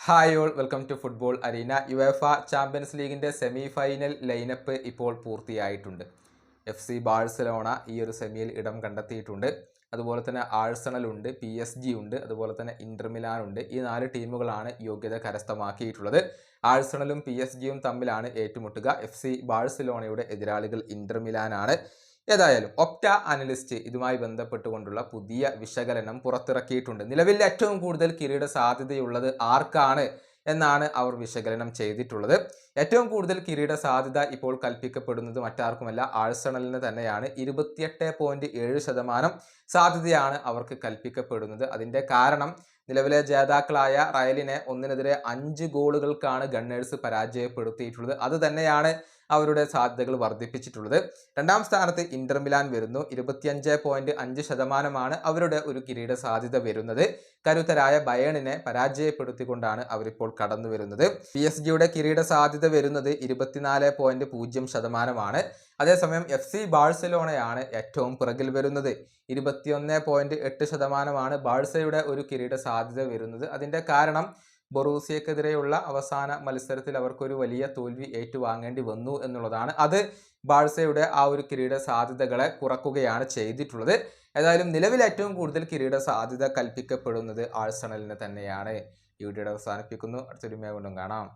Hi all, welcome to football arena. UEFA champions ലീഗിൻ്റെ semi final lineup ഇപ്പോൾ പൂർത്തിയായിട്ടുണ്ട്. FC Barcelona ഈ ഒരു സെമിയിൽ ഇടം കണ്ടെത്തിയിട്ടുണ്ട്. അതുപോലെ തന്നെ ആഴ്സണൽ ഉണ്ട്, PSG ഉണ്ട്, അതുപോലെ തന്നെ ഇന്റർ മിലാൻ ഉണ്ട്. ഈ 4 ടീമുകളാണ് യോഗ്യത കരസ്ഥമാക്കിയിട്ടുള്ളത്. ആഴ്സണലും PSG തമ്മിലാണ് ഏറ്റുമുട്ടുക. FC ബാഴ്സലോണയുടെ എതിരാളികൾ ഇന്റർ മിലാനാണ്. ഏതായാലും ഒപ്റ്റ അനലിസ്റ്റ് ഇതുമായി ബന്ധപ്പെട്ടുകൊണ്ടുള്ള പുതിയ വിശകലനം പുറത്തിറക്കിയിട്ടുണ്ട്. നിലവിൽ ഏറ്റവും കൂടുതൽ കിരീട സാധ്യതയുള്ളത് ആർക്കാണ് എന്നാണ് അവർ വിശകലനം ചെയ്തിട്ടുള്ളത്. ഏറ്റവും കൂടുതൽ കിരീട സാധ്യത ഇപ്പോൾ കൽപ്പിക്കപ്പെടുന്നത് മറ്റാർക്കുമല്ല, ആഴ്സണലിന് തന്നെയാണ്. 28.7% സാധ്യതയാണ് അവർക്ക് കൽപ്പിക്കപ്പെടുന്നത്. അതിൻ്റെ കാരണം നിലവിലെ ജേതാക്കളായ റയലിനെ 1-5 ഗോളുകൾക്കാണ് ഗണ്ണേഴ്സ് പരാജയപ്പെടുത്തിയിട്ടുള്ളത്. അത് തന്നെയാണ് അവരുടെ സാധ്യതകൾ വർദ്ധിപ്പിച്ചിട്ടുള്ളത്. രണ്ടാം സ്ഥാനത്ത് ഇന്റർ മിലാൻ വരുന്നു. 25.5% അവരുടെ ഒരു കിരീട സാധ്യത വരുന്നത്. കരുത്തരായ ബയേണിനെ പരാജയപ്പെടുത്തിക്കൊണ്ടാണ് അവരിപ്പോൾ കടന്നു വരുന്നത്. PSG കിരീട സാധ്യത വരുന്നത് 24.0%. അതേസമയം FC ബാഴ്സലോണയാണ് ഏറ്റവും പിറകിൽ വരുന്നത്. 21.8% ബാഴ്സയുടെ ഒരു കിരീട സാധ്യത വരുന്നത്. അതിൻ്റെ കാരണം ബൊറൂസിയക്കെതിരെയുള്ള അവസാന മത്സരത്തിൽ അവർക്കൊരു വലിയ തോൽവി ഏറ്റുവാങ്ങേണ്ടി വന്നു എന്നുള്ളതാണ്. അത് ബാഴ്സയുടെ ആ ഒരു കിരീട സാധ്യതകളെ കുറക്കുകയാണ് ചെയ്തിട്ടുള്ളത്. ഏതായാലും നിലവിൽ ഏറ്റവും കൂടുതൽ കിരീട സാധ്യത കൽപ്പിക്കപ്പെടുന്നത് ആഴ്സണലിന് തന്നെയാണ്. ഈ വീഡിയോ അവസാനിപ്പിക്കുന്നു. അടുത്തൊരു വീഡിയോ കൊണ്ടും കാണാം.